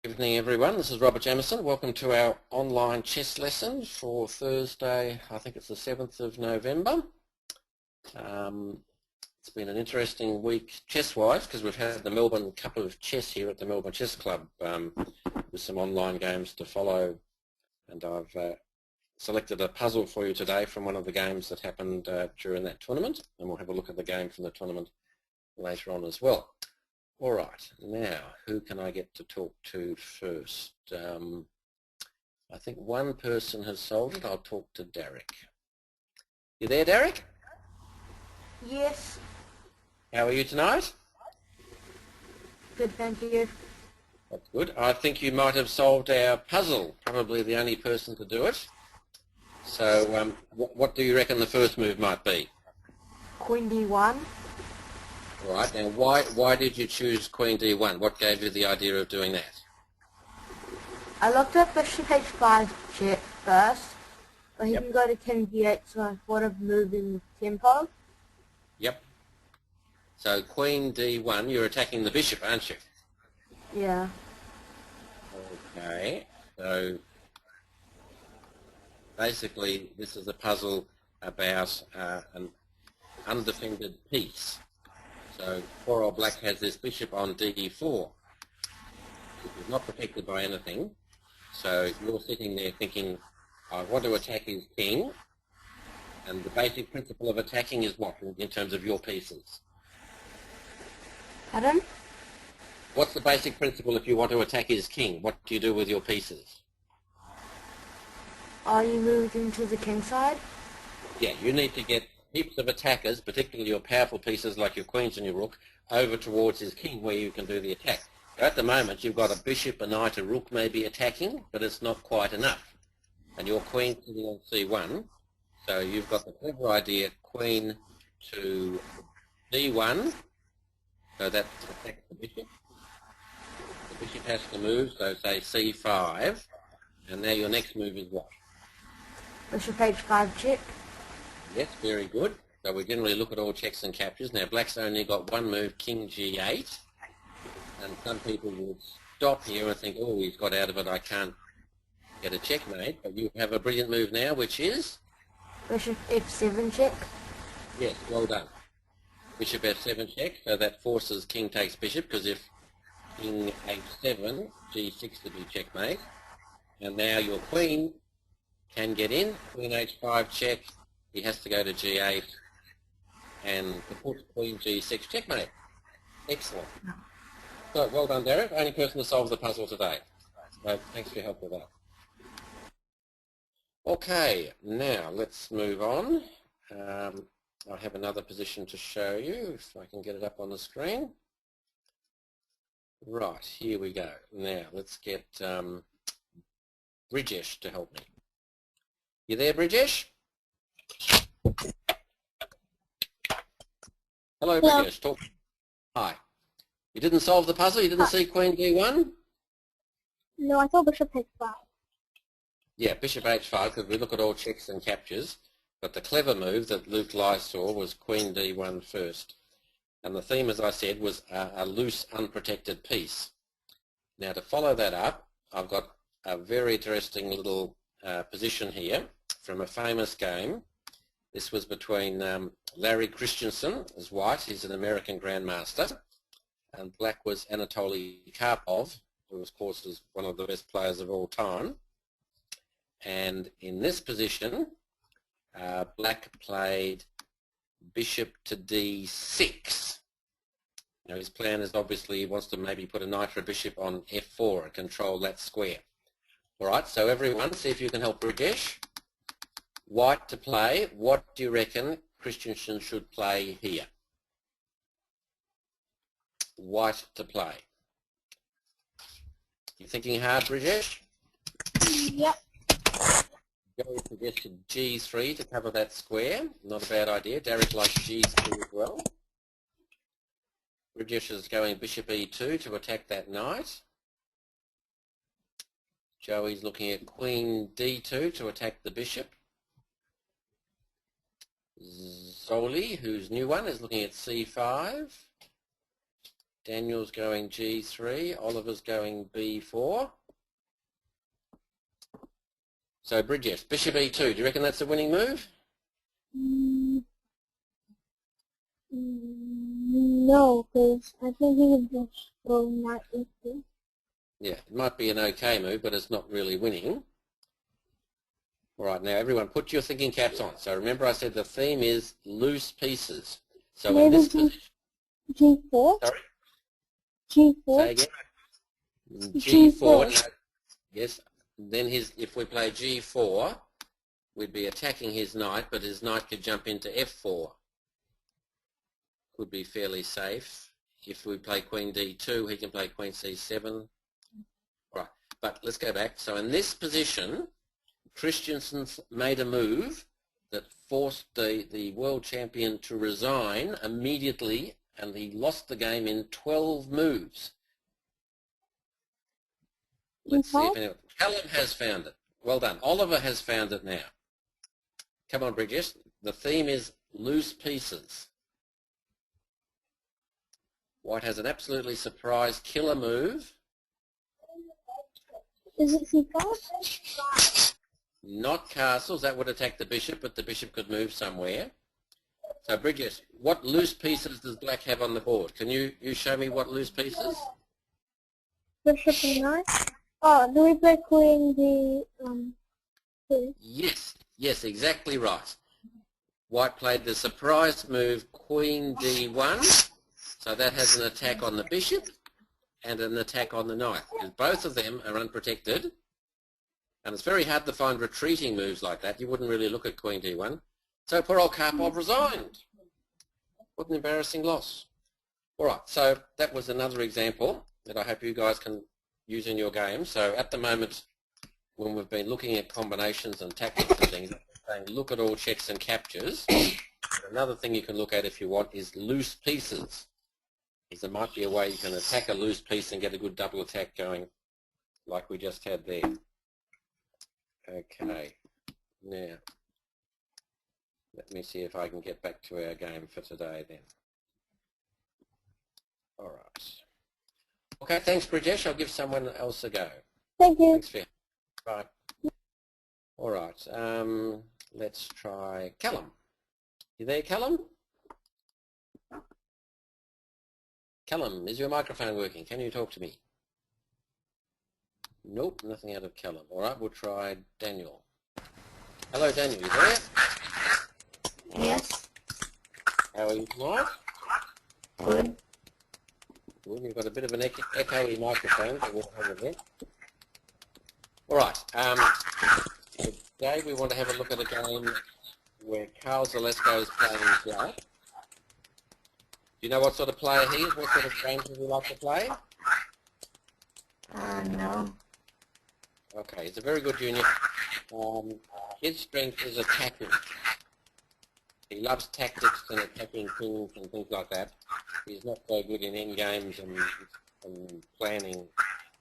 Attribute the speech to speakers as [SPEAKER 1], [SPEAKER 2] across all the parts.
[SPEAKER 1] Good evening everyone, this is Robert Jamieson. Welcome to our online chess lesson for Thursday, I think it's the 7th of November. It's been an interesting week chess-wise because we've had the Melbourne Cup of Chess here at the Melbourne Chess Club with some online games to follow, and I've selected a puzzle for you today from one of the games that happened during that tournament, and we'll have a look at the game from the tournament later on as well. All right, now who can I get to talk to first? I think one person has solved it. I'll talk to Derek. You there, Derek?
[SPEAKER 2] Yes.
[SPEAKER 1] How are you tonight?
[SPEAKER 2] Good, thank you.
[SPEAKER 1] That's good. I think you might have solved our puzzle, probably the only person to do it. So what do you reckon the first move might be?
[SPEAKER 2] Queen d1.
[SPEAKER 1] All right, now why did you choose Queen d1? What gave you the idea of doing that?
[SPEAKER 2] I looked at bishop h5 check first, but he can go to king d8, so I thought of moving with tempo.
[SPEAKER 1] Yep. So Queen d1, you're attacking the bishop, aren't you?
[SPEAKER 2] Yeah.
[SPEAKER 1] Okay, so basically this is a puzzle about an undefended piece. So poor old black has this bishop on d4, which is not protected by anything. So you're sitting there thinking, I want to attack his king, and the basic principle of attacking is what in terms of your pieces?
[SPEAKER 2] Pardon?
[SPEAKER 1] What's the basic principle if you want to attack his king? What do you do with your pieces?
[SPEAKER 2] Are you moving to the king side?
[SPEAKER 1] Yeah, you need to get heaps of attackers, particularly your powerful pieces like your queens and your rook, over towards his king where you can do the attack. So at the moment you've got a bishop, a knight, a rook maybe attacking, but it's not quite enough. And your queen's sitting on c1, so you've got the clever idea, queen to d1, so that attacks the bishop. The bishop has to move, so say c5, and now your next move is what?
[SPEAKER 2] Bishop h5 check.
[SPEAKER 1] Yes, very good. So we generally look at all checks and captures. Now black's only got one move, king g8, and some people will stop here and think, oh, he's got out of it, I can't get a checkmate. But you have a brilliant move now, which is?
[SPEAKER 2] Bishop f7 check.
[SPEAKER 1] Yes, well done. Bishop f7 check, so that forces king takes bishop, because if king h7, g6 to be checkmate, and now your queen can get in, queen h5 check, he has to go to g8 and put queen g6 checkmate. Excellent. So well done, Derek. Only person to solve the puzzle today. So thanks for your help with that. Okay, now let's move on. I have another position to show you if I can get it up on the screen. Right, here we go. Now let's get Brijesh to help me. You there, Brijesh? Hello, Brijesh. Talk. Hi. You didn't solve the puzzle? You didn't see Queen d1?
[SPEAKER 3] No, I saw Bishop h5.
[SPEAKER 1] Yeah, Bishop h5, because we look at all checks and captures. But the clever move that Luke Lai saw was Queen d1 first. And the theme, as I said, was a loose, unprotected piece. Now, to follow that up, I've got a very interesting little position here from a famous game. This was between Larry Christensen as white, he's an American grandmaster, and black was Anatoly Karpov, who of course is one of the best players of all time. And in this position, black played bishop to d6. Now his plan is obviously he wants to maybe put a knight or a bishop on f4 and control that square. All right, so everyone, see if you can help Brijesh. White to play. What do you reckon Christensen should play here? White to play. You thinking hard, Brijesh?
[SPEAKER 3] Yep.
[SPEAKER 1] Gary suggested g3 to cover that square. Not a bad idea. Derek likes g3 as well. Brijesh is going bishop e2 to attack that knight. Joey's looking at queen d2 to attack the bishop. Zoli, whose new one, is looking at c5. Daniel's going G3. Oliver's going B4. So Bridget, bishop E2. Do you reckon that's a winning move?
[SPEAKER 3] No, because I think he would just go knight e2.
[SPEAKER 1] Yeah, it might be an okay move, but it's not really winning. All right, now everyone put your thinking caps on. So remember I said the theme is loose pieces. So
[SPEAKER 3] Maybe
[SPEAKER 1] in this position...
[SPEAKER 3] G4?
[SPEAKER 1] Sorry?
[SPEAKER 3] G4?
[SPEAKER 1] Say again?
[SPEAKER 3] G4.
[SPEAKER 1] No, yes. Then if we play G4, we'd be attacking his knight, but his knight could jump into F4. Could be fairly safe. If we play Queen D2, he can play Queen C7. Right, but let's go back. So in this position, Christensen made a move that forced the world champion to resign immediately, and he lost the game in 12 moves. Let's see if anyone... Callum has found it. Well done. Oliver has found it now. Come on, Bridget. The theme is loose pieces. White has an absolutely surprise killer move.
[SPEAKER 3] Is it C5?
[SPEAKER 1] Not castles. That would attack the bishop, but the bishop could move somewhere. So, Bridget, what loose pieces does black have on the board? Can you show me what loose pieces?
[SPEAKER 3] Bishop and knight? Oh, do we play Queen D2?
[SPEAKER 1] Yes, exactly right. White played the surprise move Queen D1, so that has an attack on the bishop and an attack on the knight, because both of them are unprotected, and it's very hard to find retreating moves like that. You wouldn't really look at Queen D1. So poor old Karpov resigned. What an embarrassing loss. All right, so that was another example that I hope you guys can use in your game. So at the moment, when we've been looking at combinations and tactics and things, saying look at all checks and captures. Another thing you can look at if you want is loose pieces. Because there might be a way you can attack a loose piece and get a good double attack going like we just had there. Okay, now let me see if I can get back to our game for today then. All right. Okay, thanks, Brijesh. I'll give someone else a go.
[SPEAKER 3] Thank you.
[SPEAKER 1] Thanks, Phil. Bye. All right, let's try Callum. You there, Callum? Callum, is your microphone working? Can you talk to me? Nope, nothing out of Callum. All right, we'll try Daniel. Hello, Daniel, you there?
[SPEAKER 2] Yes.
[SPEAKER 1] How are you tonight?
[SPEAKER 2] Good.
[SPEAKER 1] Good. You've got a bit of an echoey microphone, but we'll have it. All right. Today we want to have a look at a game where Carl Zalesko is playing black. Do you know what sort of player he is? What sort of games does he like to play?
[SPEAKER 2] No.
[SPEAKER 1] Okay, he's a very good junior. His strength is attacking. He loves tactics and attacking things and things like that. He's not so good in end games and planning,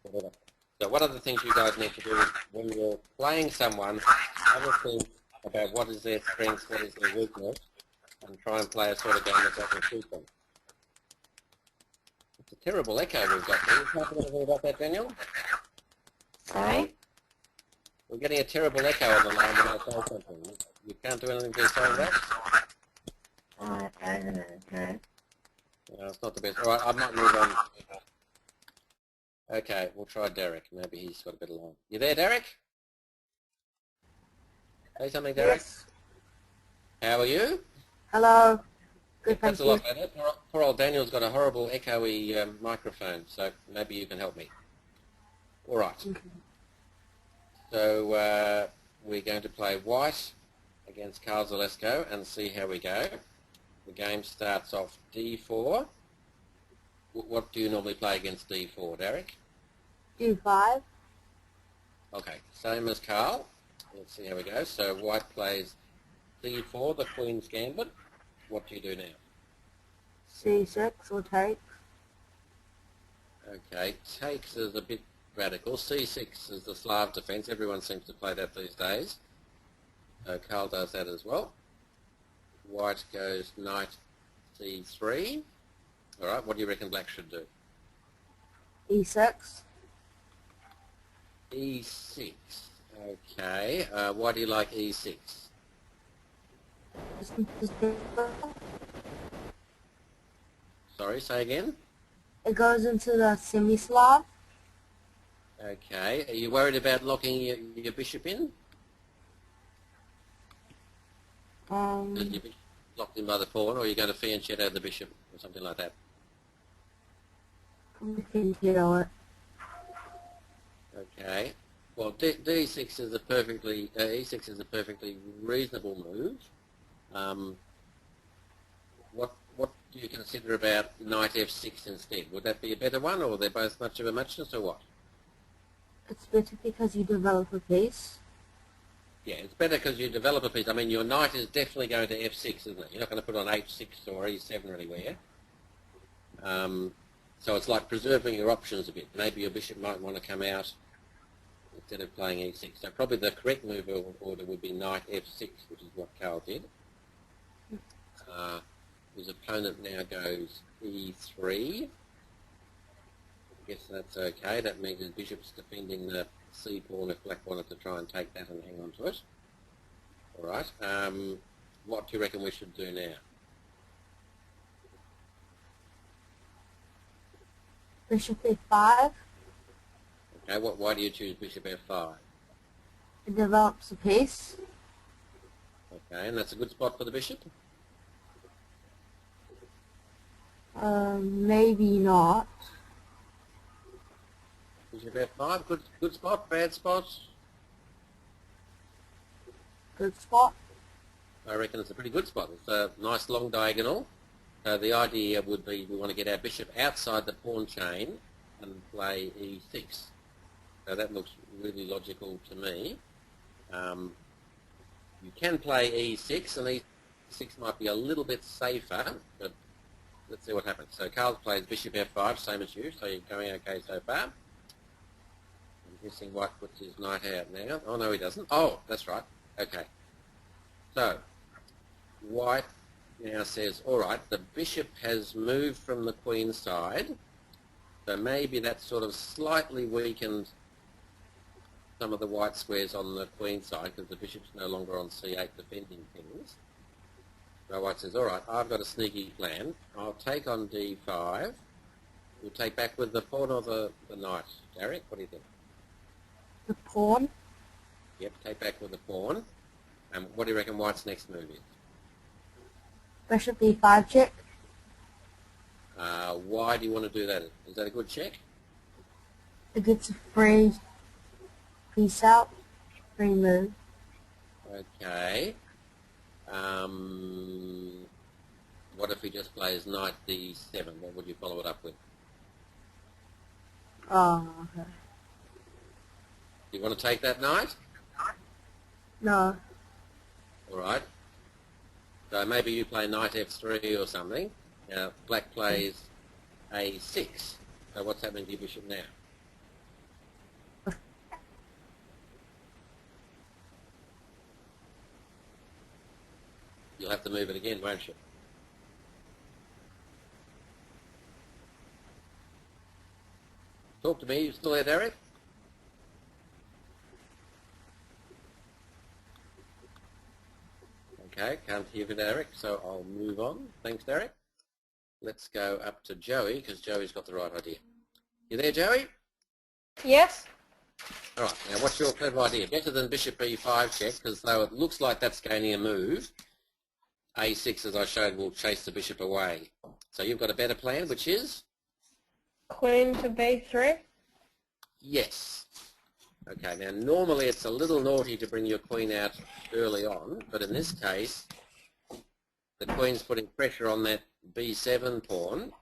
[SPEAKER 1] whatever. So one of the things you guys need to do is when you're playing someone, have a think about what is their strength, what is their weakness, and try and play a sort of game that doesn't suit them. It's a terrible echo we've got here. You can't do anything about that, Daniel?
[SPEAKER 2] Sorry?
[SPEAKER 1] We're getting a terrible echo on the line when I say something. You can't do anything to solve that?
[SPEAKER 2] I don't know. No.
[SPEAKER 1] No, it's not the best. All right, I might move on. Okay, we'll try Derek. Maybe he's got a better line. You there, Derek? Say something, Derek.
[SPEAKER 2] Yes.
[SPEAKER 1] How are you?
[SPEAKER 2] Hello. Good,
[SPEAKER 1] That's
[SPEAKER 2] thank
[SPEAKER 1] a
[SPEAKER 2] you.
[SPEAKER 1] lot better. Poor old Daniel's got a horrible echoey microphone, so maybe you can help me. All right.
[SPEAKER 2] Okay.
[SPEAKER 1] So we're going to play white against Carl Zalesko and see how we go. The game starts off D4. What do you normally play against D4, Derek?
[SPEAKER 2] D5.
[SPEAKER 1] Okay, same as Carl. Let's see how we go. So white plays D4, the Queen's Gambit. What do you do now?
[SPEAKER 2] C6 or take.
[SPEAKER 1] Okay, takes is a bit radical. C6 is the Slav defence. Everyone seems to play that these days. Carl does that as well. White goes knight C3. All right, what do you reckon black should do?
[SPEAKER 2] E6.
[SPEAKER 1] E6. Okay. Why do you like E6? Sorry, say again?
[SPEAKER 2] It goes into the semi-Slav.
[SPEAKER 1] Okay. Are you worried about locking your bishop in? Is your bishop locked in by the pawn, or are you going to fianchetto the bishop, or something like that?
[SPEAKER 2] We can hero it.
[SPEAKER 1] Okay. Well, D6 is a perfectly E6 is a perfectly reasonable move. What do you consider about knight F6 instead? Would that be a better one, or they're both much of a muchness, or what?
[SPEAKER 2] It's better because you develop a piece.
[SPEAKER 1] Yeah, it's better because you develop a piece. I mean, your knight is definitely going to F6, isn't it? You're not going to put on H6 or E7 or anywhere. So it's like preserving your options a bit. Maybe your bishop might want to come out instead of playing E6. So probably the correct move order would be knight F6, which is what Carl did. His opponent now goes E3. I guess that's okay. That means his bishop's defending the C pawn if black wanted to try and take that and hang on to it. All right. What do you reckon we should do now?
[SPEAKER 2] Bishop A5.
[SPEAKER 1] Okay. Why do you choose bishop F5?
[SPEAKER 2] It develops a piece.
[SPEAKER 1] Okay, and that's a good spot for the bishop?
[SPEAKER 2] Maybe not.
[SPEAKER 1] Bishop F5, good spot, bad spot?
[SPEAKER 2] Good spot.
[SPEAKER 1] I reckon it's a pretty good spot. It's a nice long diagonal. The idea would be we want to get our bishop outside the pawn chain and play E6. So that looks really logical to me. You can play E6, and E6 might be a little bit safer, but let's see what happens. So Carl plays bishop F5, same as you, so you're going okay so far. I'm guessing white puts his knight out now. Oh, no, he doesn't. Oh, that's right. Okay. So, white now says, all right, the bishop has moved from the queen side, so maybe that sort of slightly weakened some of the white squares on the queen side because the bishop's no longer on C8 defending things. So white says, all right, I've got a sneaky plan. I'll take on D5. We'll take back with the pawn or the knight. Derek, what do you think?
[SPEAKER 2] The pawn.
[SPEAKER 1] Yep, take back with the pawn. And what do you reckon white's next move is?
[SPEAKER 2] Bishop E5 check.
[SPEAKER 1] Why do you want to do that? Is that a good check?
[SPEAKER 2] It gets a free piece out. Free move.
[SPEAKER 1] Okay. What if he just plays knight D7? What would you follow it up with?
[SPEAKER 2] Oh, okay.
[SPEAKER 1] Do you want to take that knight?
[SPEAKER 2] No.
[SPEAKER 1] All right. So maybe you play knight F3 or something. Now, black plays A6. So what's happening to your bishop now? You'll have to move it again, won't you? Talk to me. You still there, Derek? Okay, can't hear you, Derek, so I'll move on. Thanks, Derek. Let's go up to Joey, because Joey's got the right idea. You there, Joey?
[SPEAKER 4] Yes.
[SPEAKER 1] All right, now what's your clever idea? Better than bishop E5 check, because though it looks like that's gaining a move, A6, as I showed, will chase the bishop away. So you've got a better plan, which is?
[SPEAKER 4] Queen to B3.
[SPEAKER 1] Yes. Okay, now normally it's a little naughty to bring your queen out early on, but in this case, the queen's putting pressure on that B7 pawn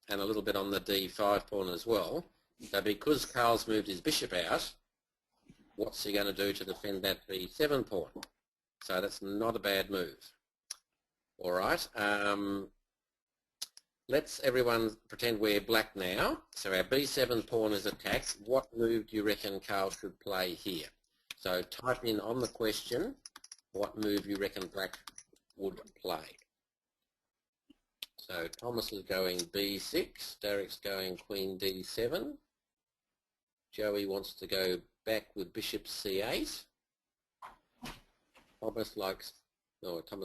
[SPEAKER 1] and a little bit on the D5 pawn as well. So because Carl's moved his bishop out, what's he going to do to defend that B7 pawn? So that's not a bad move. All right. Let's everyone pretend we're black now. So our B7 pawn is attacked. What move do you reckon Carl should play here? So type in on the question what move you reckon black would play. So Thomas is going b6, Derek's going queen d7. Joey wants to go back with bishop c8. Thomas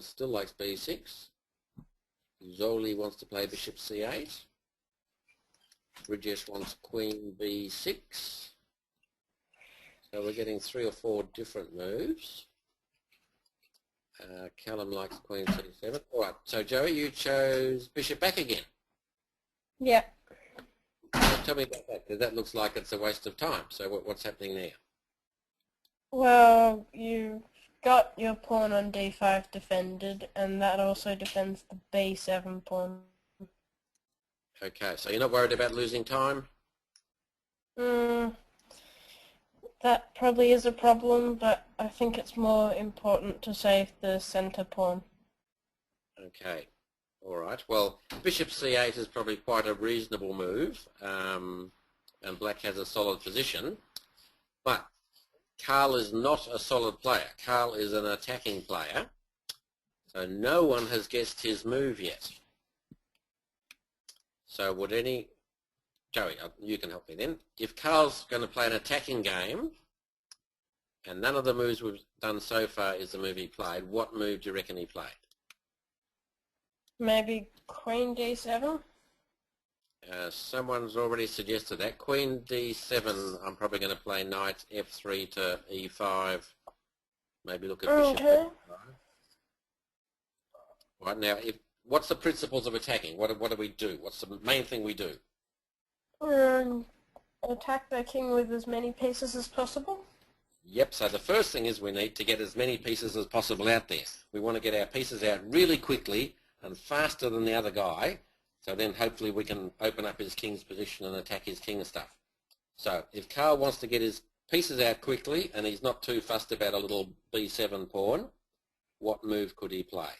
[SPEAKER 1] still likes b6. Zoli wants to play bishop c8. Bridges wants queen b6. So we're getting 3 or 4 different moves. Callum likes queen c7. All right, so Joey, you chose bishop back again.
[SPEAKER 4] Yeah.
[SPEAKER 1] So tell me about that, because that looks like it's a waste of time. So what's happening there?
[SPEAKER 4] Well, you've got your pawn on d5 defended, and that also defends the b7 pawn.
[SPEAKER 1] Okay, so you're not worried about losing time?
[SPEAKER 4] That probably is a problem, but I think it's more important to save the center pawn.
[SPEAKER 1] Okay, all right. Well, bishop c8 is probably quite a reasonable move, and black has a solid position, but Carl is not a solid player. Carl is an attacking player, so no one has guessed his move yet. So would any... Joey, you can help me then. If Carl's going to play an attacking game, and none of the moves we've done so far is the move he played, what move do you reckon he played?
[SPEAKER 4] Maybe queen d7?
[SPEAKER 1] Someone's already suggested that. Queen d7, I'm probably going to play knight f3 to e5. Maybe look at bishop f5. Right, now, what's the principles of attacking? What do we do? What's the main thing we do?
[SPEAKER 4] Attack the king with as many pieces as possible.
[SPEAKER 1] Yep, so the first thing is we need to get as many pieces as possible out there. We want to get our pieces out really quickly and faster than the other guy, so then hopefully we can open up his king's position and attack his king and stuff. So if Carl wants to get his pieces out quickly and he's not too fussed about a little b7 pawn, what move could he play?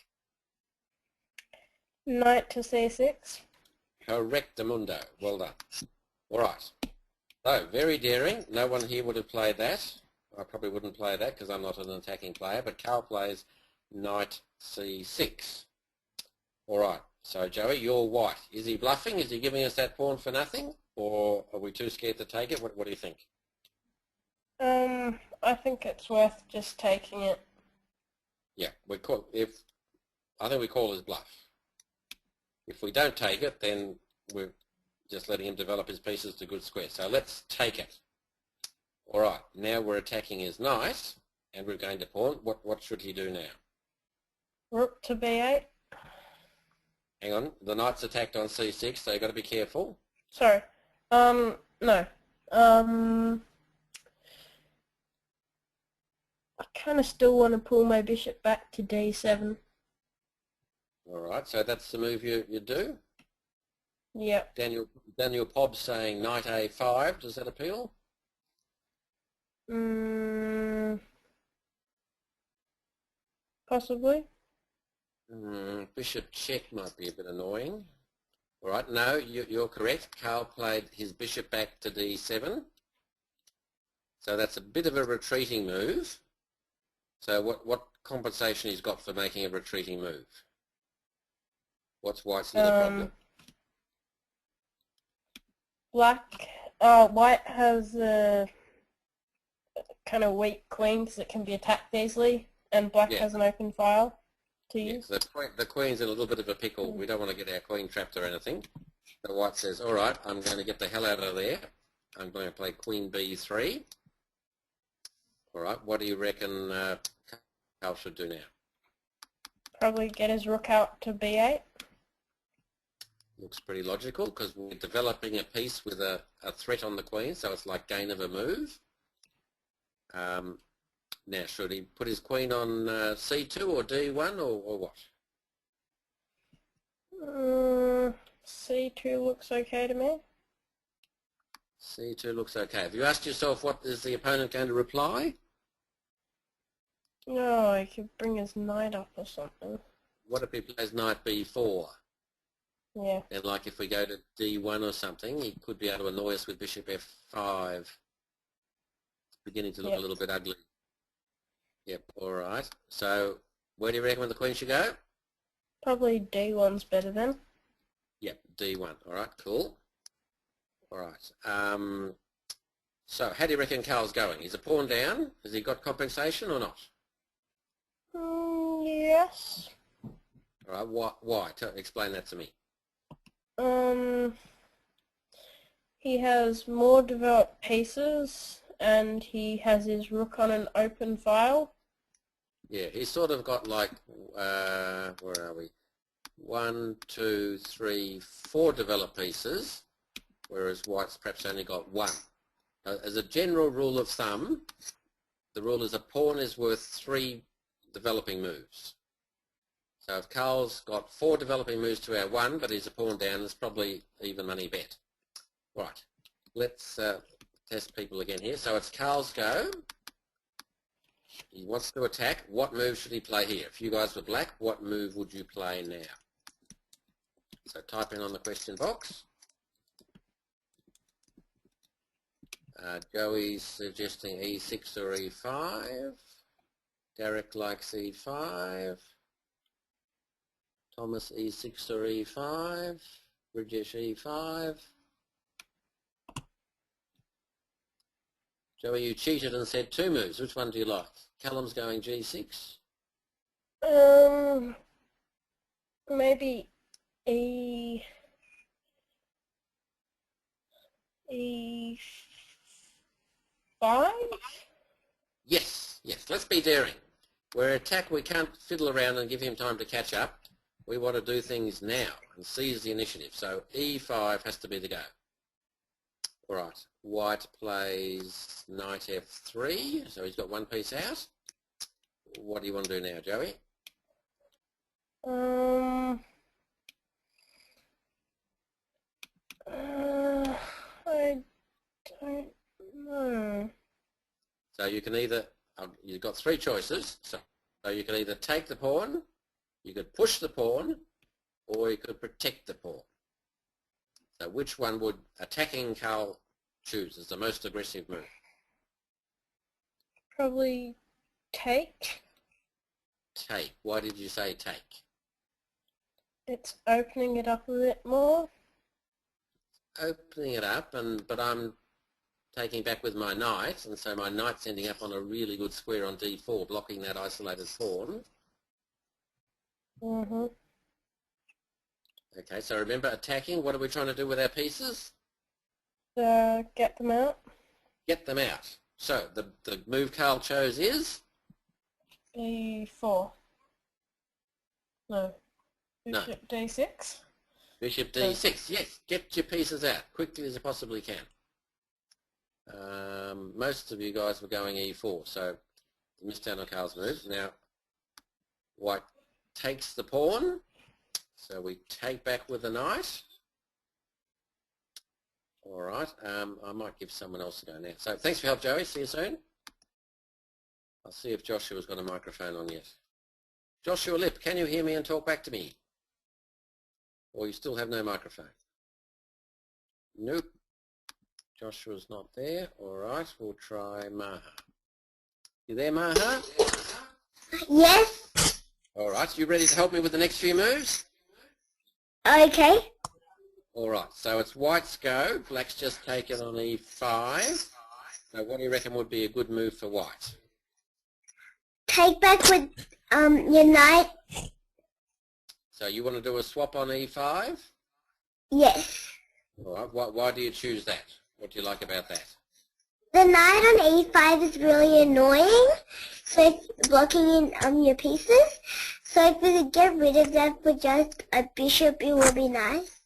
[SPEAKER 4] Knight to c6.
[SPEAKER 1] Correctamundo. Well done. All right. So, very daring. No one here would have played that. I probably wouldn't play that because I'm not an attacking player, but Carl plays knight c6. All right. So, Joey, you're white. Is he bluffing? Is he giving us that pawn for nothing? Or are we too scared to take it? What do you think?
[SPEAKER 4] I think it's worth just taking it.
[SPEAKER 1] Yeah, I think we call his bluff. If we don't take it, then we're just letting him develop his pieces to good square. So let's take it. All right, now we're attacking his knight, and we're going to pawn. What should he do now?
[SPEAKER 4] Rook to b8.
[SPEAKER 1] Hang on, the knight's attacked on c6, so you've got to be careful.
[SPEAKER 4] Sorry. No. I kind of still want to pull my bishop back to d7.
[SPEAKER 1] All right, so that's the move you do?
[SPEAKER 4] Yep.
[SPEAKER 1] Daniel Pobb's saying knight a5. Does that appeal?
[SPEAKER 4] Possibly.
[SPEAKER 1] Bishop check might be a bit annoying. All right, no, you're correct. Carl played his bishop back to d7. So that's a bit of a retreating move. So what compensation he's got for making a retreating move? What's White's little problem?
[SPEAKER 4] White has a kind of weak queen because it can be attacked easily, and black has an open file to use.
[SPEAKER 1] So the queen's in a little bit of a pickle. We don't want to get our queen trapped or anything. So White says, all right, I'm going to get the hell out of there. I'm going to play queen b3. All right, what do you reckon Carl should do now?
[SPEAKER 4] Probably get his rook out to b8.
[SPEAKER 1] Looks pretty logical because we're developing a piece with a threat on the queen, so it's like gain of a move. Now, should he put his queen on c2 or d1 or what?
[SPEAKER 4] c2 looks okay to me.
[SPEAKER 1] c2 looks okay. Have you asked yourself what is the opponent going to reply?
[SPEAKER 4] No, he could bring his knight up or something.
[SPEAKER 1] What if he plays knight b4?
[SPEAKER 4] Yeah.
[SPEAKER 1] And like if we go to d1 or something, he could be able to annoy us with bishop f5. It's beginning to look a little bit ugly. Yep, all right. So where do you reckon the queen should go?
[SPEAKER 4] Probably d1's better then.
[SPEAKER 1] Yep, D1. All right, cool. All right. So how do you reckon Carl's going? Is a pawn down? Has he got compensation or not?
[SPEAKER 4] Yes.
[SPEAKER 1] All right, why? Explain that to me.
[SPEAKER 4] He has more developed pieces, and he has his rook on an open file.
[SPEAKER 1] Yeah, he's sort of got like, where are we? 1, 2, 3, 4 developed pieces, whereas White's perhaps only got 1. As a general rule of thumb, the rule is a pawn is worth 3 developing moves. So if Carl's got 4 developing moves to our 1, but he's a pawn down, it's probably even money bet. Right, let's test people again here. So it's Carl's go. He wants to attack. What move should he play here? If you guys were black, what move would you play now? So type in on the question box. Joey's suggesting E6 or E5. Derek likes E5. Thomas E6 or E5. British E5. Joey, you cheated and said 2 moves. Which one do you like? Callum's going G6.
[SPEAKER 4] Maybe E5?
[SPEAKER 1] Yes, let's be daring. Where attack, we can't fiddle around and give him time to catch up. We want to do things now and seize the initiative. So E5 has to be the go. All right, White plays knight F3, so he's got 1 piece out. What do you want to do now, Joey?
[SPEAKER 4] I don't know.
[SPEAKER 1] So you can either, you've got 3 choices. So you can either take the pawn, you could push the pawn, or you could protect the pawn. So which one would attacking Carl choose as the most aggressive move?
[SPEAKER 4] Probably take.
[SPEAKER 1] Take. Why did you say take?
[SPEAKER 4] It's opening it up a bit more.
[SPEAKER 1] Opening it up, but I'm taking back with my knight, and so my knight's ending up on a really good square on D4, blocking that isolated pawn. Okay, so remember attacking, what are we trying to do with our pieces?
[SPEAKER 4] Get them out.
[SPEAKER 1] Get them out. So the move Carl chose is?
[SPEAKER 4] E4. No. Bishop D6.
[SPEAKER 1] Bishop D6, yes. Get your pieces out quickly as you possibly can. Most of you guys were going E4, so missed out on Carl's move. Now, White takes the pawn, so we take back with the knight. All right, I might give someone else a go now. So thanks for your help, Joey. See you soon. I'll see if Joshua's got a microphone on yet. Joshua Lip, can you hear me and talk back to me? Or you still have no microphone? Nope. Joshua's not there. All right, we'll try Maha. You there, Maha?
[SPEAKER 3] Yes.
[SPEAKER 1] All right, you ready to help me with the next few moves?
[SPEAKER 3] Okay.
[SPEAKER 1] All right, so it's White's go. Black's just taken on E5. So what do you reckon would be a good move for White?
[SPEAKER 3] Take back with your knight.
[SPEAKER 1] So you want to do a swap on E5?
[SPEAKER 3] Yes.
[SPEAKER 1] All right, why do you choose that? What do you like about that?
[SPEAKER 3] The knight on A5 is really annoying, so it's blocking in your pieces. So if we could get rid of that with just a bishop, it would be nice.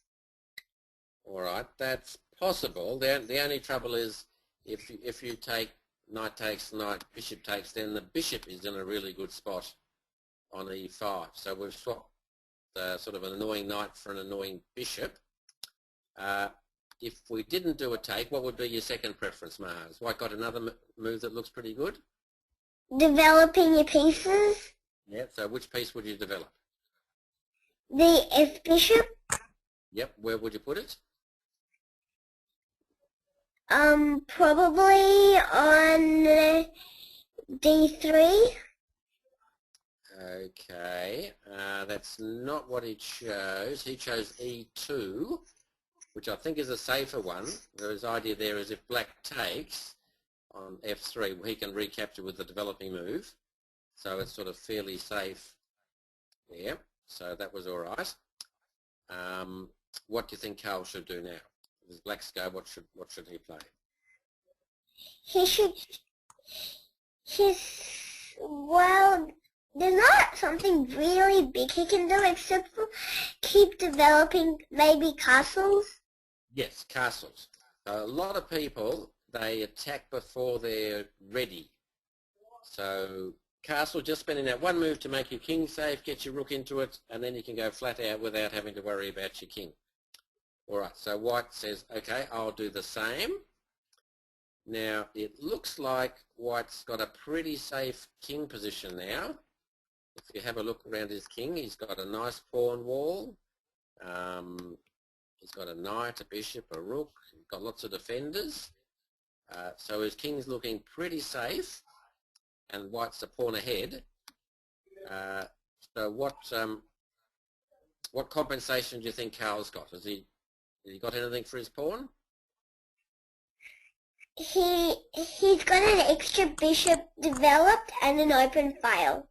[SPEAKER 1] All right, that's possible. The only trouble is if you take knight takes, knight, bishop takes, then the bishop is in a really good spot on E5. So we've swapped sort of an annoying knight for an annoying bishop. If we didn't do a take, what would be your second preference, Maha? Has White got another move that looks pretty good?
[SPEAKER 3] Developing your pieces.
[SPEAKER 1] Yeah, so which piece would you develop?
[SPEAKER 3] The F bishop.
[SPEAKER 1] Yep, where would you put it?
[SPEAKER 3] Probably on D3.
[SPEAKER 1] Okay, that's not what he chose. He chose E2, which I think is a safer one. His idea there is if black takes on F3, he can recapture with the developing move. So it's sort of fairly safe there. So that was all right. What do you think Carl should do now? If blacks go, what should he play?
[SPEAKER 3] Well, there's not something really big he can do except for keep developing maybe castles.
[SPEAKER 1] Yes, castles. A lot of people, they attack before they're ready. So castle, just spending that one move to make your king safe, get your rook into it, and then you can go flat out without having to worry about your king. All right, so white says, okay, I'll do the same. Now, it looks like white's got a pretty safe king position now. If you have a look around his king, he's got a nice pawn wall. He's got a knight, a bishop, a rook. He's got lots of defenders. So his king's looking pretty safe, and white's a pawn ahead. So what compensation do you think Carl's got? Has he got anything for his pawn?
[SPEAKER 3] He's got an extra bishop developed and an open file.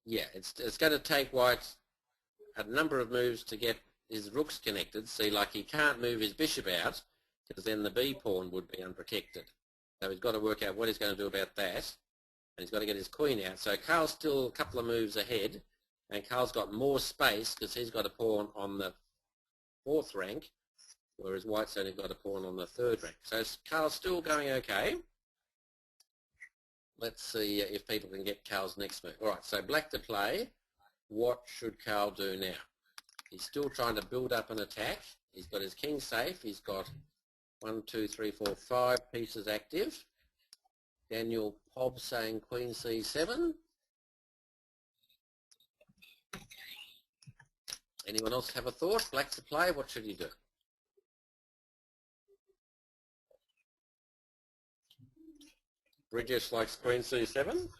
[SPEAKER 1] Yeah, it's going to take white a number of moves to get his rooks connected. See, like he can't move his bishop out because then the B pawn would be unprotected. So he's got to work out what he's going to do about that, and he's got to get his queen out. So Carl's still a couple of moves ahead, and Carl's got more space because he's got a pawn on the 4th rank, whereas white's only got a pawn on the 3rd rank. So Carl's still going okay. Let's see if people can get Carl's next move. All right, so black to play. What should Carl do now? He's still trying to build up an attack. He's got his king safe. He's got 1, 2, 3, 4, 5 pieces active. Daniel Pobb saying Queen C7. Anyone else have a thought? Black to play, what should he do? Bridges likes Queen C7.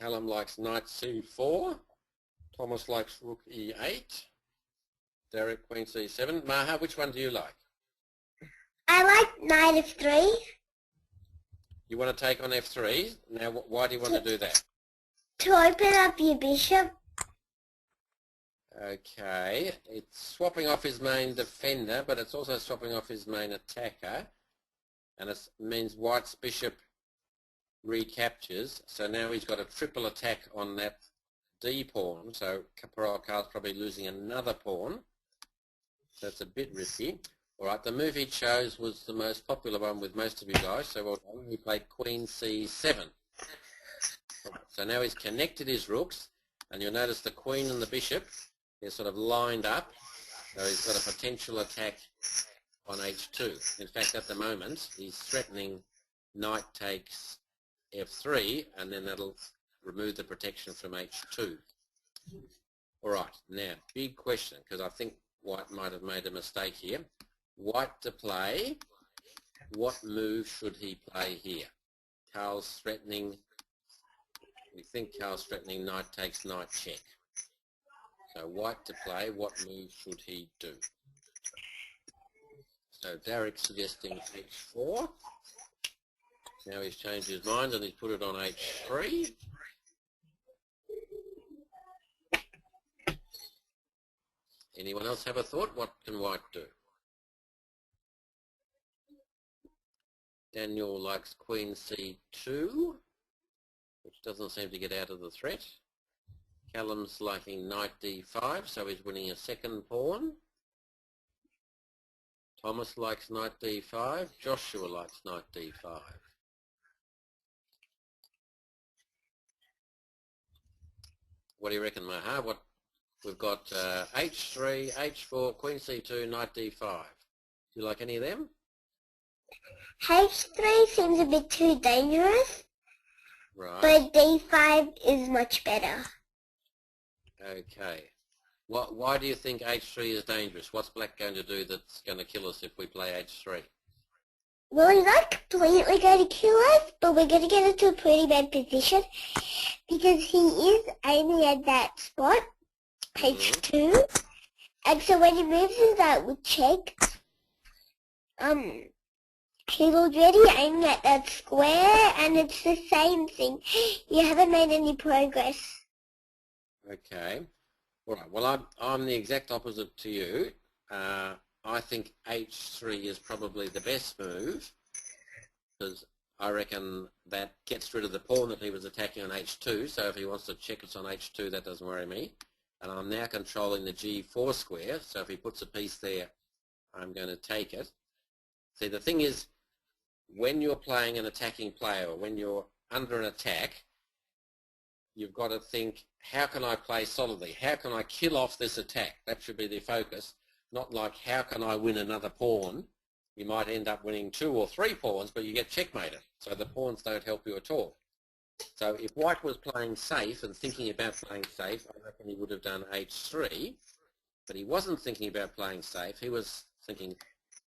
[SPEAKER 1] Callum likes Knight C4. Thomas likes Rook E8. Derek, Queen C7. Maha, which one do you like?
[SPEAKER 3] I like Knight F3.
[SPEAKER 1] You want to take on F3. Now, why do you want to do that?
[SPEAKER 3] To open up your bishop.
[SPEAKER 1] Okay, it's swapping off his main defender, but it's also swapping off his main attacker. And it means white's bishop recaptures. So now he's got a triple attack on that D pawn. So Carl's probably losing another pawn. So it's a bit risky. All right, the move he chose was the most popular one with most of you guys. So well done. He played Queen C7. All right, so now he's connected his rooks, and you'll notice the queen and the bishop, they're sort of lined up. So he's got a potential attack on H2. In fact, at the moment, he's threatening knight takes F3, and then that'll remove the protection from H2. All right, now, big question, because I think white might have made a mistake here. White to play, what move should he play here? Carl's threatening, we think Carl's threatening knight takes knight check. So white to play, what move should he do? So Derek's suggesting H4. Now he's changed his mind and he's put it on H3. Anyone else have a thought? What can white do? Daniel likes Queen C2, which doesn't seem to get out of the threat. Callum's liking Knight D5, so he's winning a second pawn. Thomas likes Knight D5. Joshua likes Knight D5. What do you reckon, Maha? We've got H3, H4, Queen C2, Knight D5. Do you like any of them?
[SPEAKER 3] H3 seems a bit too dangerous.
[SPEAKER 1] Right.
[SPEAKER 3] But D5 is much better.
[SPEAKER 1] Okay. Why do you think H3 is dangerous? What's black going to do that's going to kill us if we play H3?
[SPEAKER 3] Well, he's not completely going to kill us, but we're going to get into a pretty bad position because he is aiming at that spot, H2. And so when he moves his outward check, he's already aiming at that square, and it's the same thing. You haven't made any progress.
[SPEAKER 1] Okay. All right. Well, I'm the exact opposite to you. I think H3 is probably the best move because I reckon that gets rid of the pawn that he was attacking on H2. So if he wants to check us on H2, that doesn't worry me. And I'm now controlling the G4 square. So if he puts a piece there, I'm going to take it. See, the thing is, when you're playing an attacking player, or when you're under an attack, you've got to think, how can I play solidly? How can I kill off this attack? That should be the focus. Not like, how can I win another pawn? You might end up winning 2 or 3 pawns, but you get checkmated. So the pawns don't help you at all. So if White was playing safe and thinking about playing safe, I reckon he would have done H3. But he wasn't thinking about playing safe. He was thinking,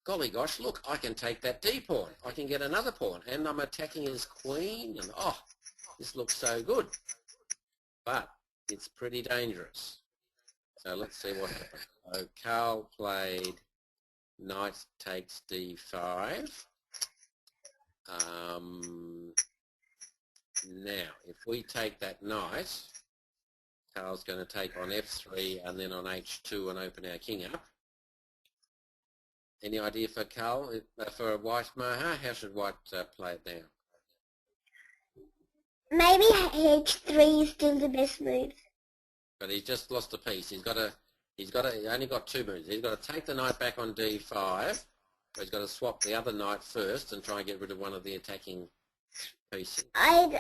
[SPEAKER 1] golly gosh, look, I can take that D pawn. I can get another pawn. And I'm attacking his queen. And, oh, this looks so good. But it's pretty dangerous. So let's see what happens. So Carl played knight takes D5. Now, if we take that knight, Carl's going to take on F3 and then on H2 and open our king up. Any idea for Carl, for White, Maha? How should White play it now?
[SPEAKER 3] Maybe H3 is still the best move.
[SPEAKER 1] But he's just lost a piece. He only got 2 moves. He's got to take the knight back on D5, but he's got to swap the other knight first and try and get rid of one of the attacking pieces.
[SPEAKER 3] I'd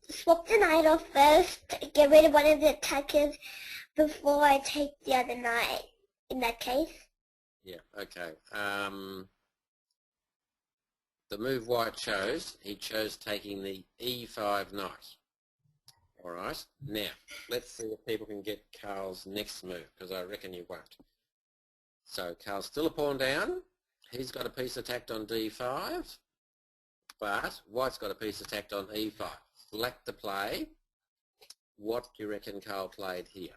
[SPEAKER 3] swap the knight off first, get rid of one of the attackers before I take the other knight, in that case.
[SPEAKER 1] Yeah, okay. The move White chose, he chose taking the E5 knight. All right, now let's see if people can get Carl's next move, because I reckon you won't. So Carl's still a pawn down. He's got a piece attacked on D5, but White's got a piece attacked on E5. Black to play. What do you reckon Carl played here?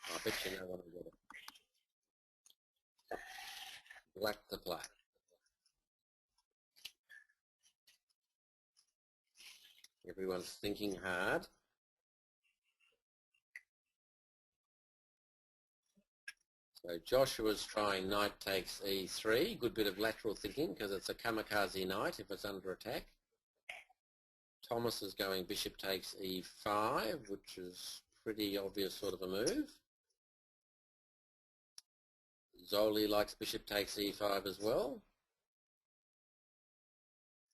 [SPEAKER 1] I bet you know what I'm getting. Black to play. Everyone's thinking hard. So Joshua's trying knight takes E3. Good bit of lateral thinking because it's a kamikaze knight if it's under attack. Thomas is going bishop takes E5, which is pretty obvious sort of a move. Zoli likes bishop takes E5 as well.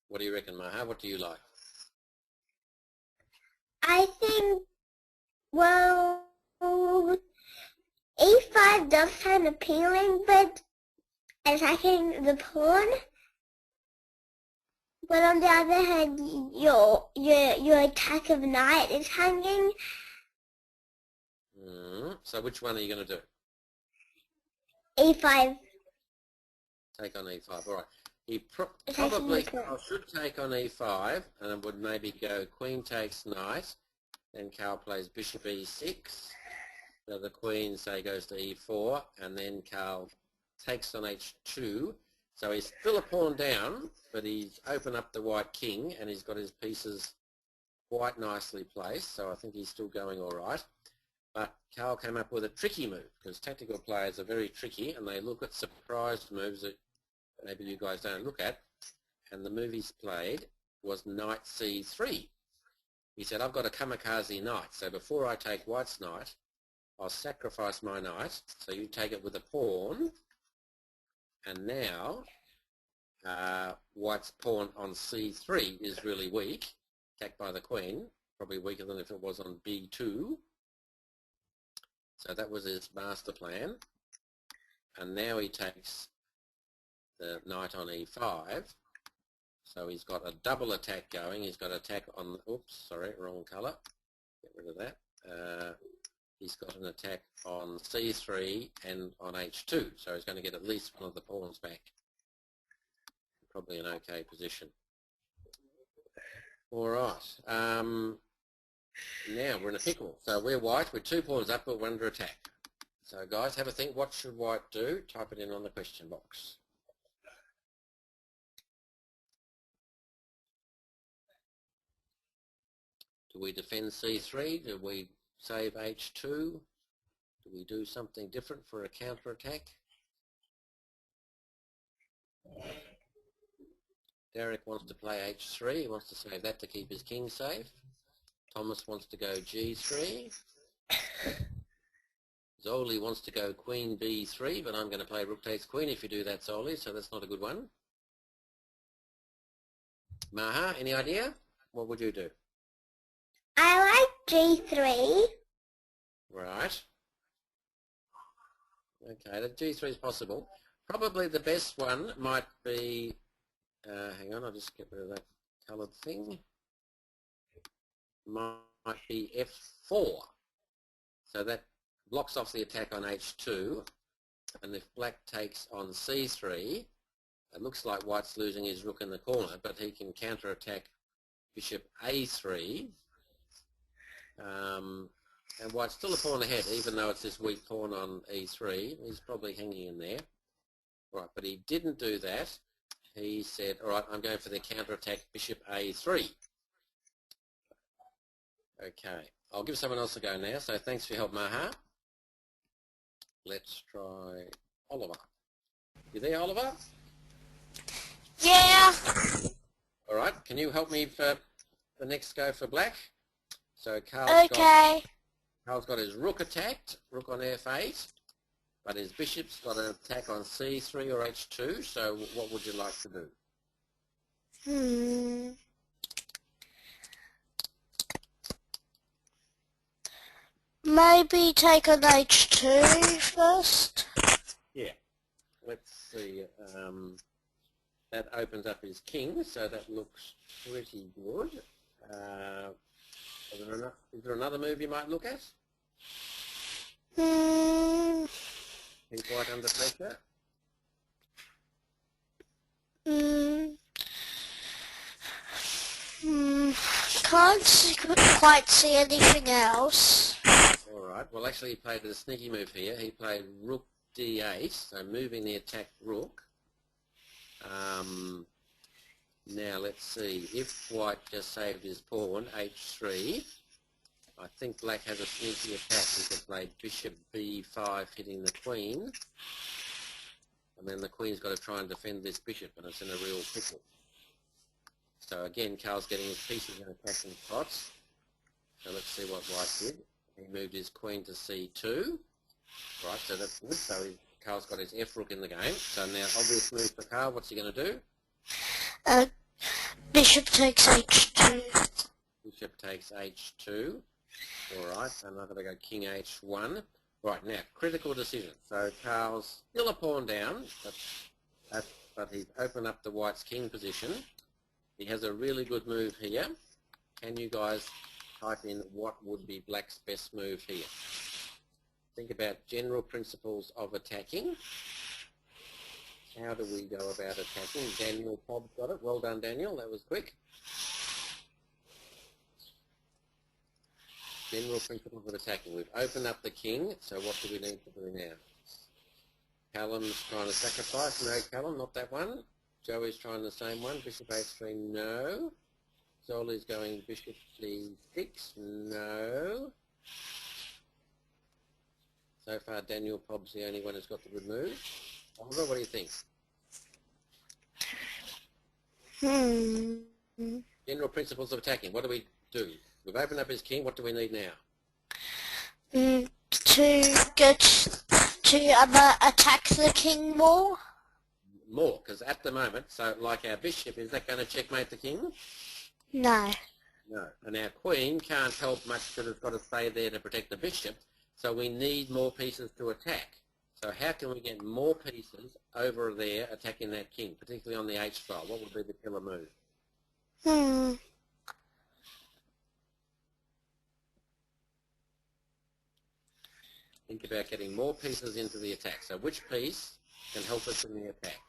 [SPEAKER 1] What do you reckon, Maha? What do you like?
[SPEAKER 3] I think, well, E5 does sound appealing, but attacking the pawn. But on the other hand, your attack of knight is hanging.
[SPEAKER 1] So which one are you going to do?
[SPEAKER 3] E5.
[SPEAKER 1] Take on E5. All right. He probably should take on E5 and it would maybe go queen takes knight. Then Carl plays bishop E6. So the queen, say, goes to E4 and then Carl takes on H2. So he's still a pawn down, but he's opened up the white king and he's got his pieces quite nicely placed. So I think he's still going all right. But Carl came up with a tricky move because tactical players are very tricky and they look at surprise moves that maybe you guys don't look at. And the move he's played was knight C3. He said, I've got a kamikaze knight, so before I take White's knight, I'll sacrifice my knight, so you take it with a pawn, and now White's pawn on C3 is really weak, attacked by the queen, probably weaker than if it was on B2. So that was his master plan, and now he takes the knight on E5. So he's got a double attack going. He's got attack on, oops, sorry, wrong colour. Get rid of that. He's got an attack on C3 and on H2. So he's going to get at least one of the pawns back. probably an okay position. All right. Now we're in a pickle. So we're white. We're 2 pawns up, but we're under attack. So guys, have a think. What should white do? Type it in on the question box. Do we defend C3? Do we save H2? Do we do something different for a counter-attack? Derek wants to play H3. He wants to save that to keep his king safe. Thomas wants to go G3. Zoli wants to go Queen B3, but I'm going to play Rook takes Queen if you do that, Zoli, so that's not a good one. Maha, any idea? What would you do?
[SPEAKER 3] I like G3.
[SPEAKER 1] Right. Okay, the G3 is possible. Probably the best one might be, hang on, I'll just get rid of that coloured thing. Might be F4. So that blocks off the attack on H2, and if black takes on C3, it looks like white's losing his rook in the corner, but he can counter-attack bishop A3, and white's still a pawn ahead, even though it's this weak pawn on E3. He's probably hanging in there. Right, but he didn't do that. He said, all right, I'm going for the counter-attack bishop A3. Okay, I'll give someone else a go now, so thanks for your help, Maha. Let's try Oliver. You there, Oliver?
[SPEAKER 3] Yeah.
[SPEAKER 1] All right, can you help me for the next go for black? So Carl's got his rook attacked, rook on F8, but his bishop's got an attack on C3 or H2, so what would you like to do?
[SPEAKER 3] Maybe take on H2 first.
[SPEAKER 1] Yeah, let's see. That opens up his king, so that looks pretty good. Is there another move you might look at? He's quite under pressure.
[SPEAKER 3] Can't quite see anything else.
[SPEAKER 1] All right. Well, actually, he played a sneaky move here. He played rook d8, so moving the attacked rook. Now, let's see. If white just saved his pawn, h3, I think black has a sneaky attack. He could play bishop b5, hitting the queen. And then the queen's got to try and defend this bishop, and it's in a real pickle. So again, Carl's getting his pieces in attacking spots. So let's see what white did. He moved his queen to c2. Right, so that's good. So Carl's got his f rook in the game. So now, obvious move for Carl. What's he going to do?
[SPEAKER 3] Bishop takes h2.
[SPEAKER 1] Bishop takes h2. All right, and I'm going to go king h1. Right, now, critical decision. So Carl's still a pawn down, but he's opened up the white's king position. He has a really good move here. Can you guys type in what would be black's best move here? Think about general principles of attacking. How do we go about attacking? Daniel Cobb's got it. Well done, Daniel. That was quick. General principles of attacking. We've opened up the king, so what do we need to do now? Callum's trying to sacrifice. No, Callum, not that one. Joey's trying the same one. Bishop h3, no. Zoli's going bishop c6, no. So far, Daniel Cobb's the only one who's got the good move. Oliver, what do you think? General principles of attacking. What do we do? We've opened up his king. What do we need now?
[SPEAKER 3] To get to attack the king more.
[SPEAKER 1] More, because at the moment, so like our bishop, is that going to checkmate the king?
[SPEAKER 3] No.
[SPEAKER 1] No. And our queen can't help much because it's got to stay there to protect the bishop. So we need more pieces to attack. So how can we get more pieces over there attacking that king, particularly on the H file? What would be the killer move? Think about getting more pieces into the attack. So which piece can help us in the attack?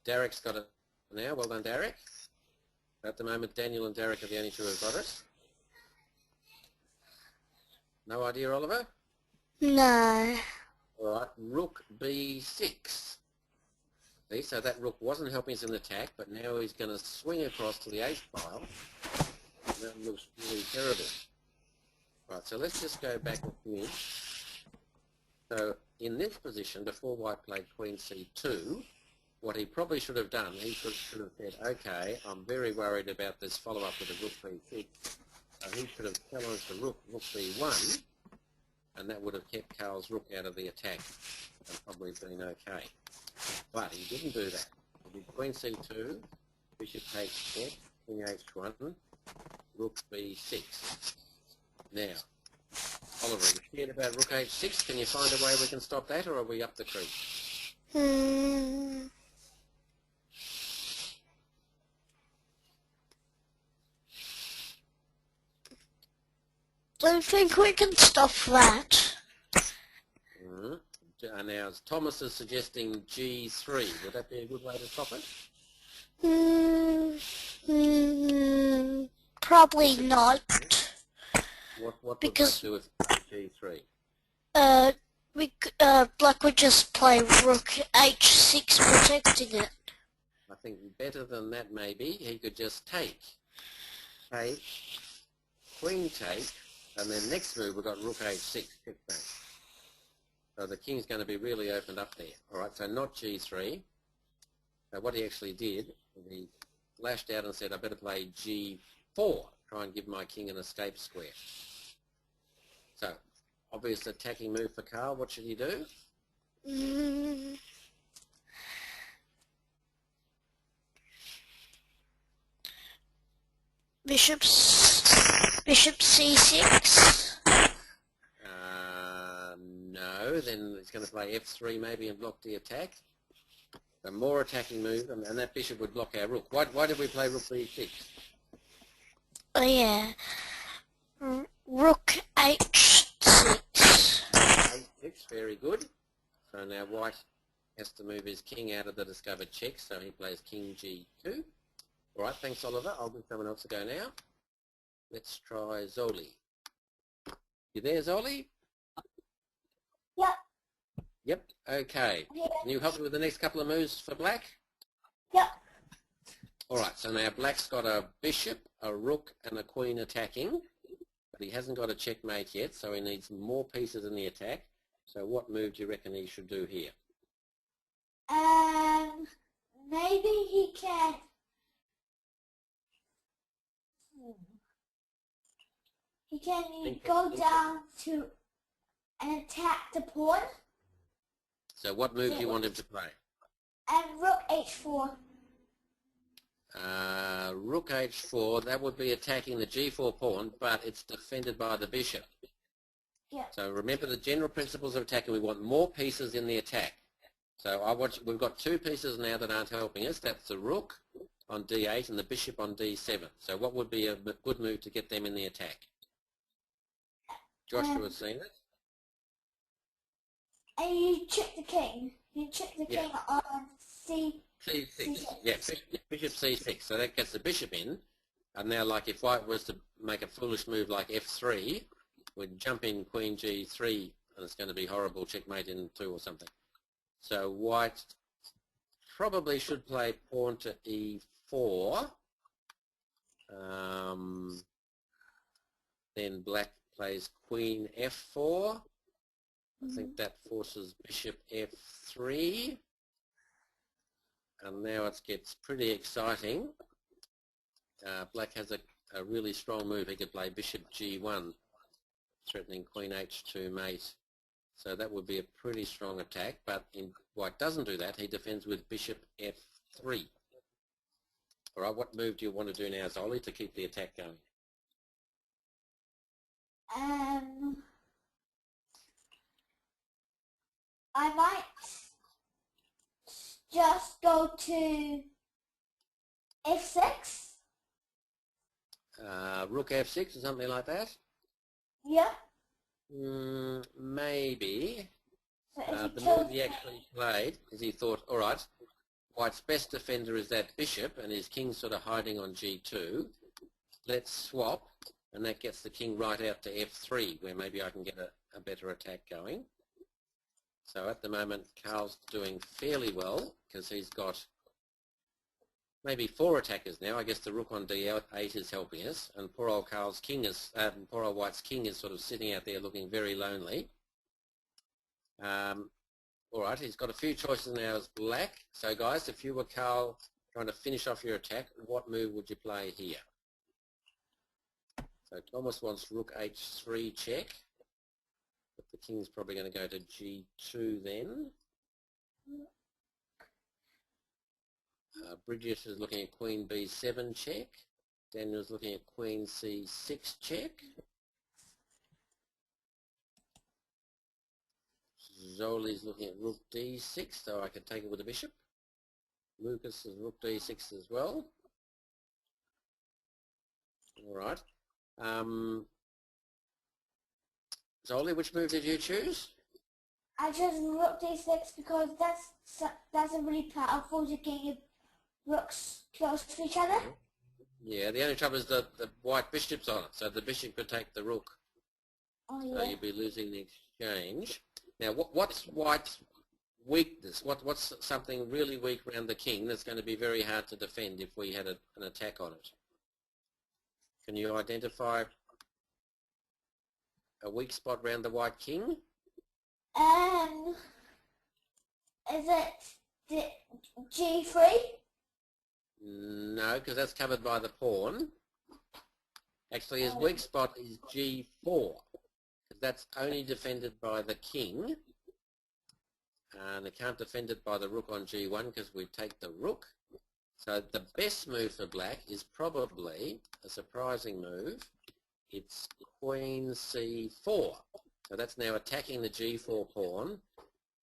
[SPEAKER 1] Derek's got a now. Well done, Derek. At the moment, Daniel and Derek are the only two who've got it. No idea, Oliver?
[SPEAKER 3] No.
[SPEAKER 1] All right, rook b6. See, so that rook wasn't helping us in attack, but now he's going to swing across to the h file. That looks really terrible. Right, so let's just go back a few. So in this position, before white played queen c2, what he probably should have done, he should have said, okay, I'm very worried about this follow-up with a rook b6. So he should have challenged the rook b1, and that would have kept Carl's rook out of the attack and probably been okay. But he didn't do that. He did queen c2, bishop takes f, king h1, rook b6. Now, Oliver, are you scared about rook h6? Can you find a way we can stop that, or are we up the creek?
[SPEAKER 3] I think we can stop that.
[SPEAKER 1] Now, Thomas is suggesting g3. Would that be a good way to stop it?
[SPEAKER 3] Probably not.
[SPEAKER 1] What would
[SPEAKER 3] Because
[SPEAKER 1] that do with g3?
[SPEAKER 3] Black would just play rook h6 protecting it.
[SPEAKER 1] I think better than that maybe. He could just take, queen take, and then next move we've got rook h6, checkmate. So the king's going to be really opened up there. All right, so not g3. So what he actually did, he lashed out and said, I better play g4, try and give my king an escape square. So, obvious attacking move for Carl. What should he do?
[SPEAKER 3] Bishop c6.
[SPEAKER 1] No, then he's going to play f3 maybe and block the attack. A more attacking move, and that bishop would block our rook. Why did we play rook b6?
[SPEAKER 3] Oh yeah. Rook h6.
[SPEAKER 1] h6, very good. So now white has to move his king out of the discovered check, so he plays king g2. All right, thanks, Oliver. I'll give someone else a go now. Let's try Zoli. You there, Zoli?
[SPEAKER 3] Yep.
[SPEAKER 1] Yep, okay. Can you help me with the next couple of moves for black?
[SPEAKER 3] Yep.
[SPEAKER 1] All right, so now black's got a bishop, a rook, and a queen attacking, but he hasn't got a checkmate yet, so he needs more pieces in the attack. So what move do you reckon he should do here?
[SPEAKER 3] Maybe he can. He can go down to and attack the pawn.
[SPEAKER 1] So what move do you want him to play?
[SPEAKER 3] And rook h4.
[SPEAKER 1] Rook h4, that would be attacking the g4 pawn, but it's defended by the bishop.
[SPEAKER 3] Yeah.
[SPEAKER 1] So remember the general principles of attacking. We want more pieces in the attack. So we've got two pieces now that aren't helping us. That's the rook on d8 and the bishop on d7. So what would be a good move to get them in the attack? Joshua has seen it.
[SPEAKER 3] And you check the king. You check the king on
[SPEAKER 1] C6. Yeah, bishop c6. So that gets the bishop in. And now, like, if white was to make a foolish move like f3, we'd jump in queen g3, and it's going to be horrible, checkmate in 2 or something. So white probably should play pawn to e4. Then black plays queen f4. I think that forces bishop f3. And now it gets pretty exciting. Black has a really strong move. He could play bishop g1, threatening queen h2 mate. So that would be a pretty strong attack, but white doesn't do that. He defends with bishop f3. All right, what move do you want to do now, Zoli, to keep the attack going?
[SPEAKER 3] I might just go to f6.
[SPEAKER 1] Rook f6 or something like that?
[SPEAKER 3] Yeah.
[SPEAKER 1] Maybe.
[SPEAKER 3] So
[SPEAKER 1] The move he actually played is he thought, all right, White's best defender is that bishop, and his king's sort of hiding on g2. Let's swap, and that gets the king right out to f3, where maybe I can get a better attack going. So at the moment, Carl's doing fairly well, because he's got maybe 4 attackers now. I guess the rook on d8 is helping us, and poor old poor old White's king is sort of sitting out there looking very lonely. All right, he's got a few choices now as black. So guys, if you were Carl trying to finish off your attack, what move would you play here? So Thomas wants rook h3 check, but the king's probably going to go to g2 then. Bridget is looking at queen b7 check. Daniel's looking at queen c6 check. Zoli's looking at rook d6, so I can take it with a bishop. Lucas is rook d6 as well. All right. Zoli, which move did you choose?
[SPEAKER 3] I chose rook d6 because that's a really powerful to get rooks close to each other.
[SPEAKER 1] Yeah, the only trouble is the white bishop's on it, so the bishop could take the rook.
[SPEAKER 3] Oh yeah.
[SPEAKER 1] So you'd be losing the exchange. Now, what's White's weakness? What's something really weak around the king that's going to be very hard to defend if we had an attack on it? Can you identify a weak spot around the white king?
[SPEAKER 3] Is it the g3?
[SPEAKER 1] No, because that's covered by the pawn. Actually, his weak spot is g4. That's only defended by the king, and it can't defend it by the rook on g1 because we take the rook. So the best move for black is probably a surprising move. It's queen c4. So that's now attacking the g4 pawn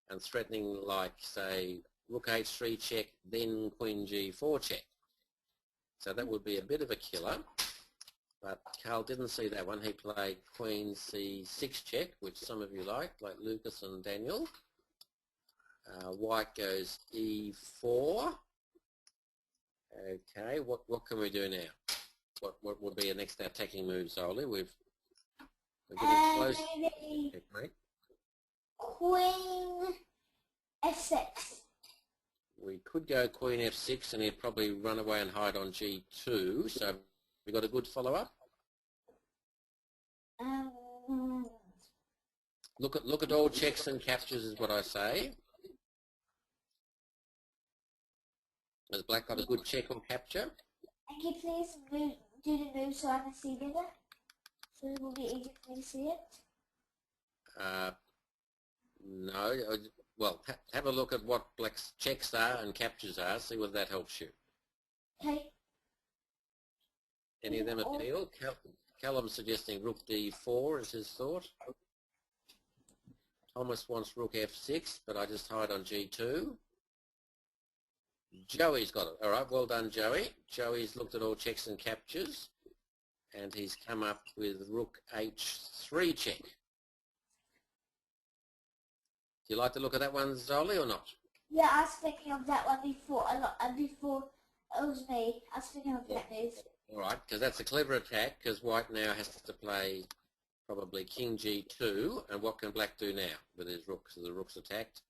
[SPEAKER 1] and threatening, like, say, rook h3 check, then queen g4 check. So that would be a bit of a killer. But Carl didn't see that one. He played queen c6 check, which some of you like Lucas and Daniel. White goes e4. Okay, what can we do now? What would be a next attacking move, Zoli? We're getting close. Checkmate.
[SPEAKER 3] Queen f6.
[SPEAKER 1] We could go queen f6, and he'd probably run away and hide on g2. So we got a good follow-up. Look at all checks and captures is what I say. Has black got a good check or capture?
[SPEAKER 3] And can you please do the move so I can see better? So it will be easier for me to see it.
[SPEAKER 1] No. Well, have a look at what black's checks are and captures are. See whether that helps you.
[SPEAKER 3] Okay.
[SPEAKER 1] Any of them appeal? Callum's suggesting rook d4 is his thought. Thomas wants rook f6, but I just hide on g2. Joey's got it. All right, well done, Joey. Joey's looked at all checks and captures, and he's come up with rook h3 check. Do you like to look at that one, Zoli, or not?
[SPEAKER 3] Yeah, I was thinking of that one before it was me. I was thinking of that move.
[SPEAKER 1] All right, because that's a clever attack, because white now has to play probably king g2, and what can black do now with his rook? So the rook's attacked.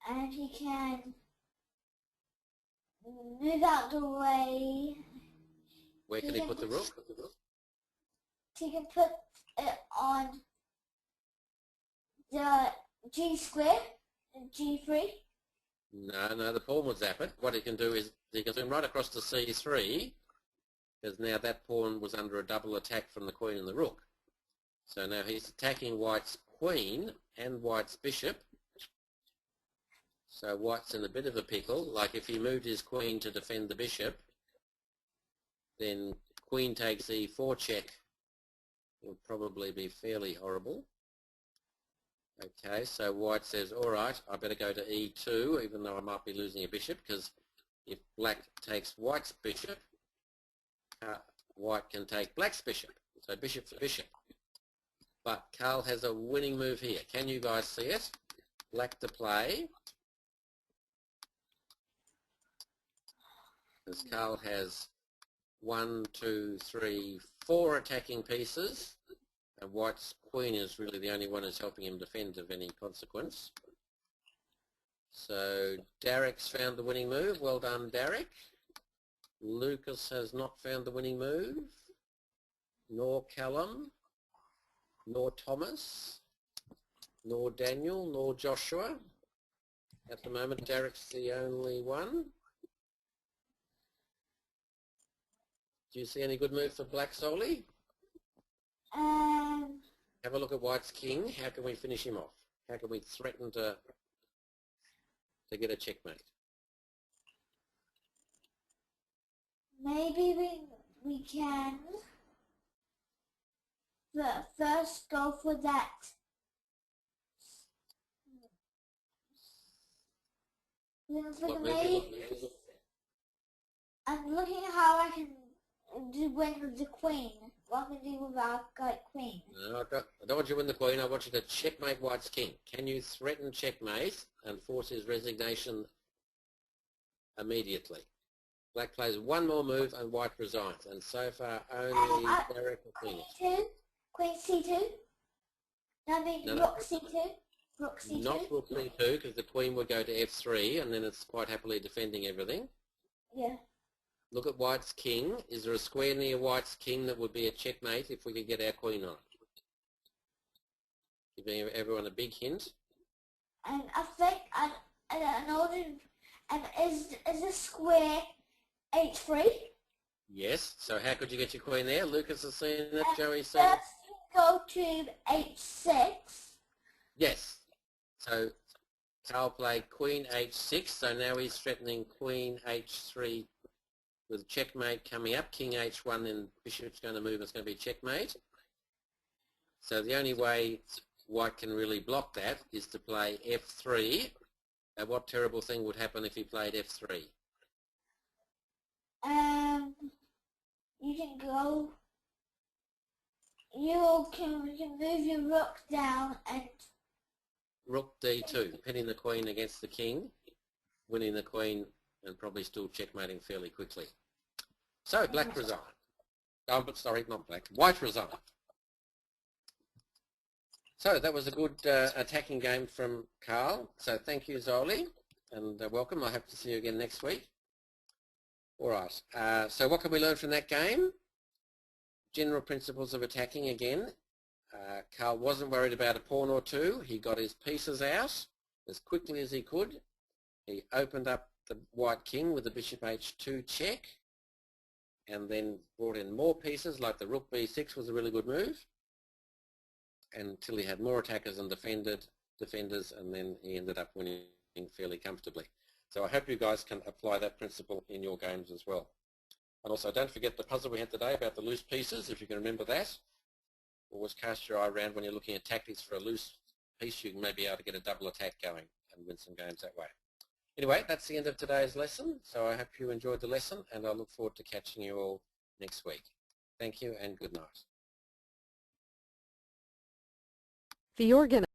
[SPEAKER 3] And he can move out the way.
[SPEAKER 1] Where can he put the rook?
[SPEAKER 3] He can put it on the g square and g3.
[SPEAKER 1] No, the pawn would zap it. What he can do is he can zoom right across to c3, because now that pawn was under a double attack from the queen and the rook. So now he's attacking white's queen and white's bishop. So white's in a bit of a pickle. Like if he moved his queen to defend the bishop, then queen takes e4 check would probably be fairly horrible. Okay, so white says, all right, I better go to e2, even though I might be losing a bishop, because if black takes white's bishop, white can take black's bishop. So bishop for bishop. But Carl has a winning move here. Can you guys see it? Black to play. As Carl has 1, 2, 3, 4 attacking pieces, and white's queen is really the only one who's helping him defend of any consequence. So Derek's found the winning move. Well done, Derek. Lucas has not found the winning move, nor Callum, nor Thomas, nor Daniel, nor Joshua. At the moment, Derek's the only one. Do you see any good move for black, Soli? Have a look at white's king. How can we finish him off? How can we threaten to get a checkmate?
[SPEAKER 3] Maybe we can first go for that. I'm looking how I can win with the queen. What can I do with our queen?
[SPEAKER 1] No, I don't want you to win the queen. I want you to checkmate white's king. Can you threaten checkmate and force his resignation immediately? Black plays one more move and white resigns. And so far only Derek or Queen.
[SPEAKER 3] Queen C2? No, rook C2? Rook C2?
[SPEAKER 1] Not rook C2 because the queen would go to F3 and then it's quite happily defending everything.
[SPEAKER 3] Yeah.
[SPEAKER 1] Look at white's king. Is there a square near white's king that would be a checkmate if we could get our queen on it? Giving everyone a big hint.
[SPEAKER 3] And I think is a square H3?
[SPEAKER 1] Yes. So how could you get your queen there? Lucas has seen it. Joey seen it.
[SPEAKER 3] First go to H6.
[SPEAKER 1] Yes. So Carl played queen H6. So now he's threatening queen H3 with checkmate coming up. King H1, then bishop's going to move. It's going to be checkmate. So the only way white can really block that is to play F3. And what terrible thing would happen if he played F3?
[SPEAKER 3] You can go. You can move your rook down and
[SPEAKER 1] Rook D2, pitting the queen against the king, winning the queen, and probably still checkmating fairly quickly. So black resigned. Oh, but sorry, not black. White resigned. So that was a good attacking game from Carl. So thank you, Zoli, and welcome. I hope to see you again next week. All right. So what can we learn from that game? General principles of attacking again. Carl wasn't worried about a pawn or two. He got his pieces out as quickly as he could. He opened up the white king with the bishop h2 check and then brought in more pieces like the rook b6 was a really good move until he had more attackers and defenders, and then he ended up winning fairly comfortably. So I hope you guys can apply that principle in your games as well. And also don't forget the puzzle we had today about the loose pieces, if you can remember that. Always cast your eye around when you're looking at tactics for a loose piece. You can maybe be able to get a double attack going and win some games that way. Anyway, that's the end of today's lesson. So I hope you enjoyed the lesson, and I look forward to catching you all next week. Thank you and good night.
[SPEAKER 5] The organ